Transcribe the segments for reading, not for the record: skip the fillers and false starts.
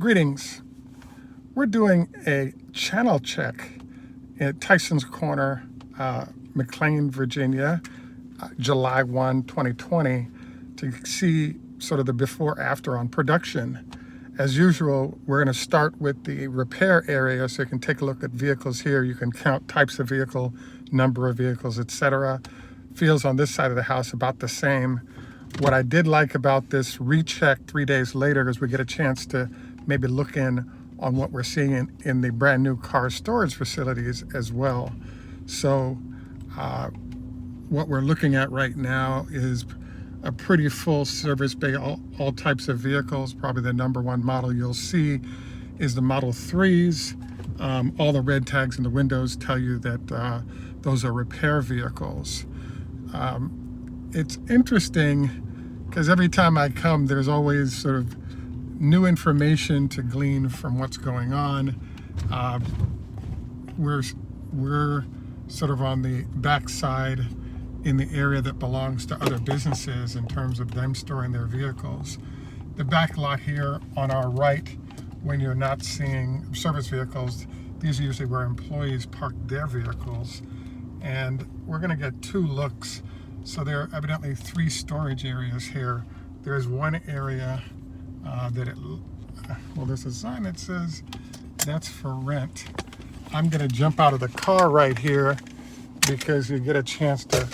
Greetings. We're doing a channel check at Tyson's Corner, McLean, Virginia, July 1, 2020, to see sort of the before-after on production. As usual, we're going to start with the repair area, so you can take a look at vehicles here. You can count types of vehicle, number of vehicles, etc. Fields on this side of the house about the same. What I did like about this recheck 3 days later is we get a chance to maybe look in on what we're seeing in the brand new car storage facilities as well. So what we're looking at right now is a pretty full service bay, all types of vehicles. Probably the number one model you'll see is the Model 3s. All the red tags in the windows tell you that those are repair vehicles. It's interesting because every time I come, there's always sort of new information to glean from what's going on. We're sort of on the backside in the area that belongs to other businesses in terms of them storing their vehicles. The back lot here on our right, when you're not seeing service vehicles, these are usually where employees park their vehicles. And we're going to get two looks. So there are evidently three storage areas here. There's one area well, there's a sign that says that's for rent. I'm going to jump out of the car right here because you get a chance to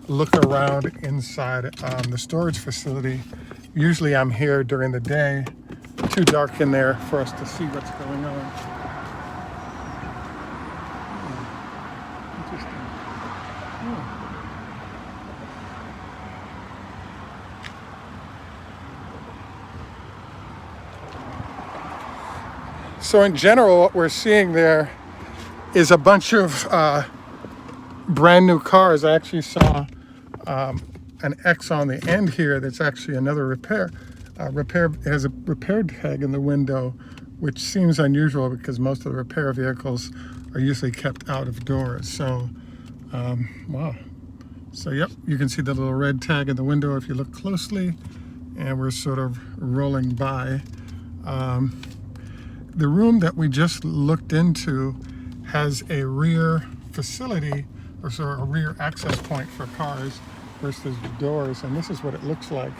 look around inside the storage facility. Usually I'm here during the day. Too dark in there for us to see what's going on. Interesting. So in general, what we're seeing there is a bunch of brand new cars. I actually saw an X on the end here that's actually another repair. It has a repair tag in the window, which seems unusual because most of the repair vehicles are usually kept out of doors. So, wow. So, yep, you can see the little red tag in the window if you look closely, and we're sort of rolling by. The room that we just looked into has a rear facility, or sort of a rear access point for cars versus doors, and this is what it looks like.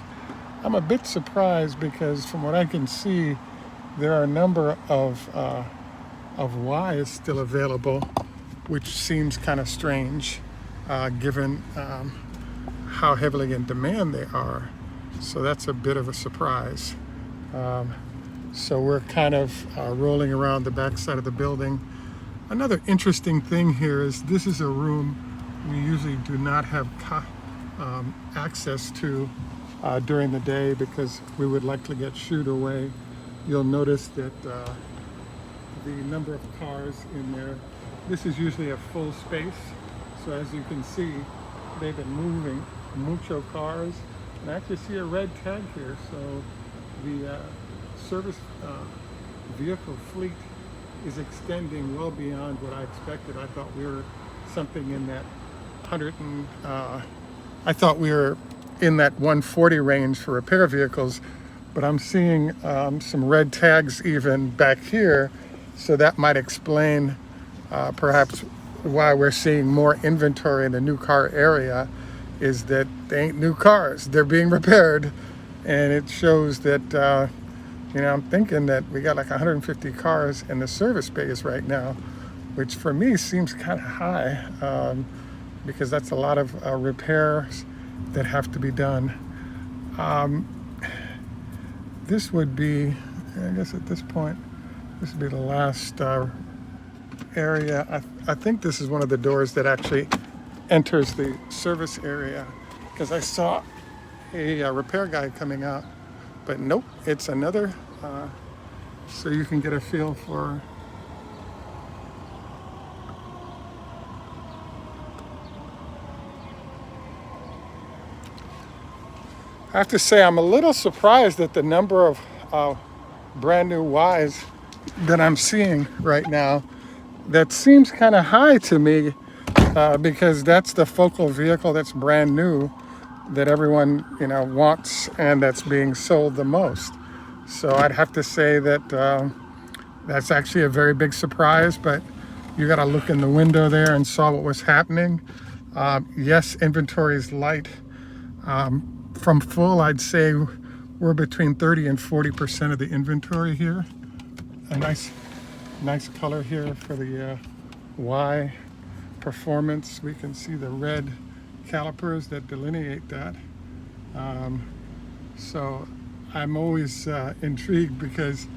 I'm a bit surprised because from what I can see, there are a number of Ys still available, which seems kind of strange given how heavily in demand they are. So that's a bit of a surprise. So we're kind of rolling around the back side of the building. Another interesting thing here is this is a room we usually do not have access to during the day because we would likely get shooed away. You'll notice that the number of cars in there, this is usually a full space. So as you can see, they've been moving mucho cars. And I actually see a red tag here. So the service vehicle fleet is extending well beyond what I expected. I thought we were something in that 100 and I thought we were in that 140 range for repair vehicles, but I'm seeing some red tags even back here, so that might explain perhaps why we're seeing more inventory in the new car area, is that they ain't new cars, they're being repaired. And it shows that I'm thinking that we got like 150 cars in the service bays right now, which for me seems kind of high because that's a lot of repairs that have to be done. This would be, I guess at this point, this would be the last area. I think this is one of the doors that actually enters the service area because I saw a repair guy coming out, but nope, it's another. So you can get a feel for I have to say I'm a little surprised at the number of brand new Ys that I'm seeing right now. That seems kind of high to me because that's the focal vehicle that's brand new that everyone wants and that's being sold the most. So I'd have to say that that's actually a very big surprise, but you got to look in the window there and saw what was happening. Yes, inventory is light. From full, I'd say we're between 30 and 40% of the inventory here. A nice color here for the Y performance. We can see the red calipers that delineate that. So I'm always intrigued because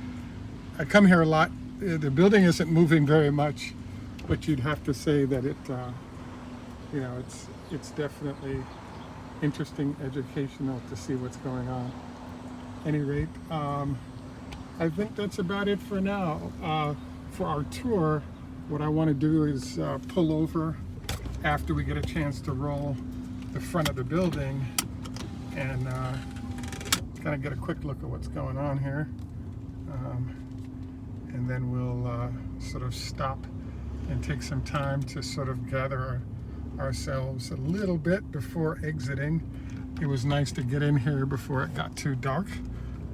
I come here a lot. The building isn't moving very much, but you'd have to say that it's definitely interesting, educational to see what's going on. At any rate, I think that's about it for now. For our tour, what I want to do is pull over after we get a chance to roll the front of the building and kind of get a quick look at what's going on here. And then we'll sort of stop and take some time to sort of gather ourselves a little bit before exiting. It was nice to get in here before it got too dark,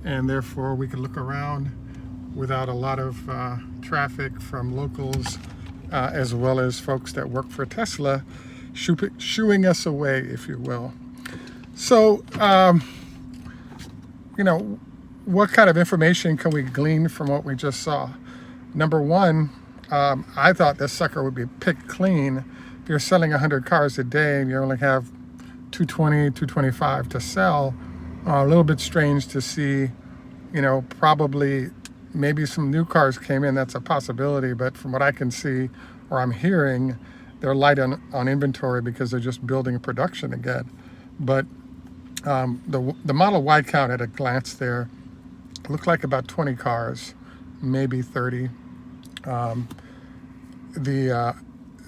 and therefore we could look around without a lot of traffic from locals as well as folks that work for Tesla shooing us away, if you will. So, what kind of information can we glean from what we just saw? Number one, I thought this sucker would be picked clean. If you're selling 100 cars a day and you only have 220, 225 to sell, a little bit strange to see, probably maybe some new cars came in, that's a possibility, but from what I can see or I'm hearing, they're light on inventory because they're just building production again. But the Model Y count at a glance there looked like about 20 cars, maybe 30.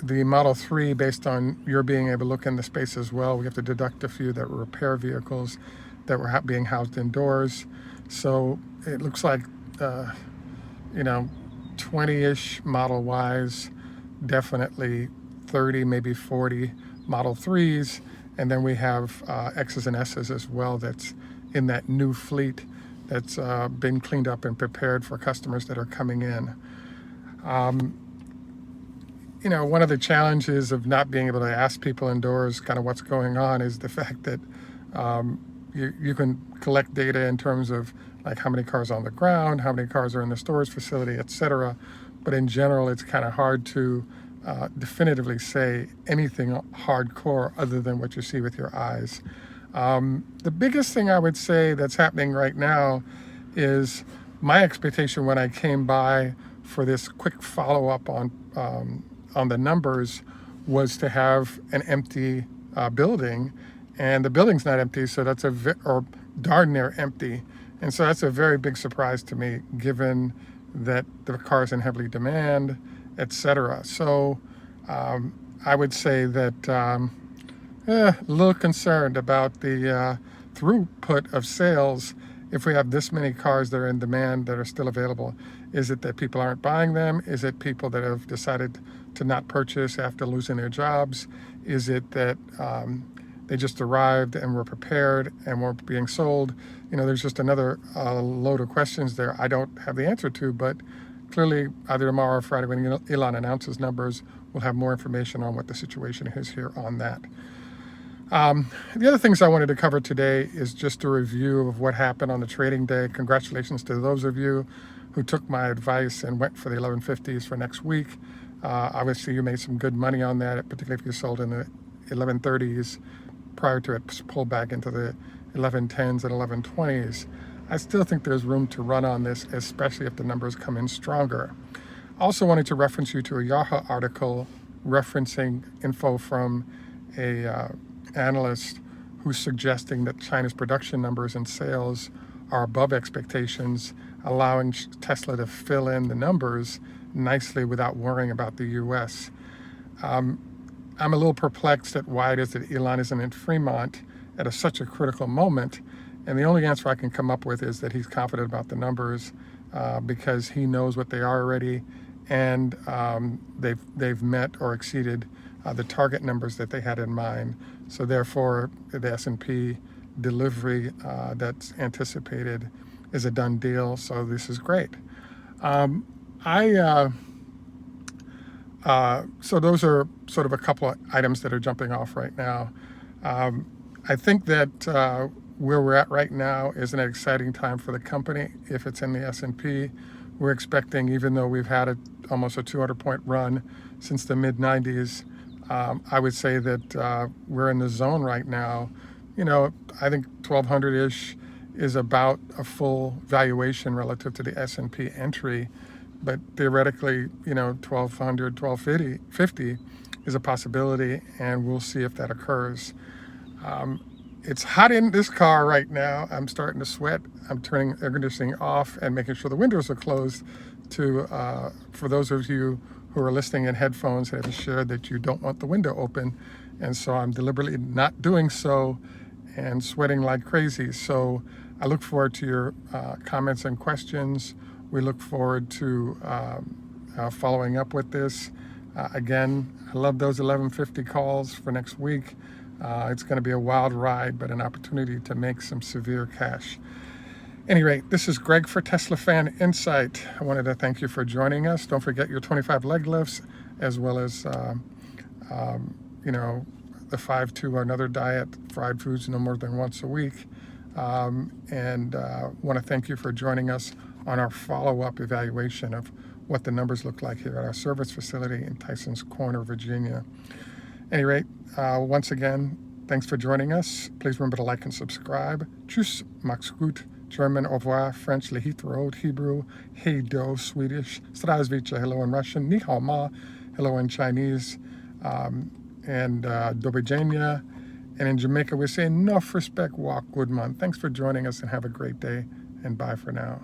The Model 3, based on your being able to look in the space as well, we have to deduct a few that were repair vehicles that were being housed indoors. So it looks like, 20-ish Model Ys, definitely 30, maybe 40 Model 3s. And then we have X's and S's as well that's in that new fleet that's been cleaned up and prepared for customers that are coming in. One of the challenges of not being able to ask people indoors kind of what's going on is the fact that you can collect data in terms of like how many cars are on the ground, how many cars are in the storage facility, etc. But in general, it's kind of hard to definitively say anything hardcore other than what you see with your eyes. The biggest thing I would say that's happening right now is my expectation when I came by for this quick follow-up on the numbers was to have an empty building, and the building's not empty, so that's or darn near empty. And so that's a very big surprise to me, given that the car's in heavily demand, etc. So I would say that a little concerned about the throughput of sales if we have this many cars that are in demand that are still available. Is it that people aren't buying them? Is it people that have decided to not purchase after losing their jobs? Is it that they just arrived and were prepared and weren't being sold? There's just another load of questions there I don't have the answer to, but clearly either tomorrow or Friday when Elon announces numbers, we'll have more information on what the situation is here on that. The other things I wanted to cover today is just a review of what happened on the trading day. Congratulations to those of you who took my advice and went for the 1150s for next week. Obviously, you made some good money on that, particularly if you sold in the 1130s prior to it pull back into the 1110s and 1120s. I still think there's room to run on this, especially if the numbers come in stronger. I also wanted to reference you to a Yahoo article referencing info from a analyst who's suggesting that China's production numbers and sales are above expectations, allowing Tesla to fill in the numbers nicely without worrying about the US. I'm a little perplexed at why it is that Elon isn't in Fremont at such a critical moment. And the only answer I can come up with is that he's confident about the numbers because he knows what they are already, and they've met or exceeded the target numbers that they had in mind. So therefore, the S&P delivery that's anticipated is a done deal. So this is great. So those are sort of a couple of items that are jumping off right now. I think that where we're at right now is an exciting time for the company. If it's in the S&P, we're expecting, even though we've had almost a 200-point run since the mid-90s, I would say that we're in the zone right now. I think 1,200-ish is about a full valuation relative to the S&P entry. But theoretically, 1,200, 1,250 is a possibility, and we'll see if that occurs. It's hot in this car right now. I'm starting to sweat. I'm turning air conditioning off and making sure the windows are closed for those of you who are listening in headphones have shared that you don't want the window open. And so I'm deliberately not doing so and sweating like crazy. So I look forward to your comments and questions. We look forward to following up with this. Again, I love those 1150 calls for next week. It's going to be a wild ride, but an opportunity to make some severe cash. Any rate, this is Greg for Teslafaninsight. I wanted to thank you for joining us. Don't forget your 25 leg lifts, as well as the 5-2 another diet, fried foods no more than once a week. And want to thank you for joining us on our follow-up evaluation of what the numbers look like here at our service facility in Tyson's Corner, Virginia. At any rate, once again, thanks for joining us. Please remember to like and subscribe. Tschüss, mach's gut. German, au revoir. French, lehitrot. Hebrew, hey do. Swedish, zdravstvuyte, hello in Russian. Ni hao ma, hello in Chinese. And Dobijania. And in Jamaica, we say, no respect, walk, good man. Thanks for joining us and have a great day. And bye for now.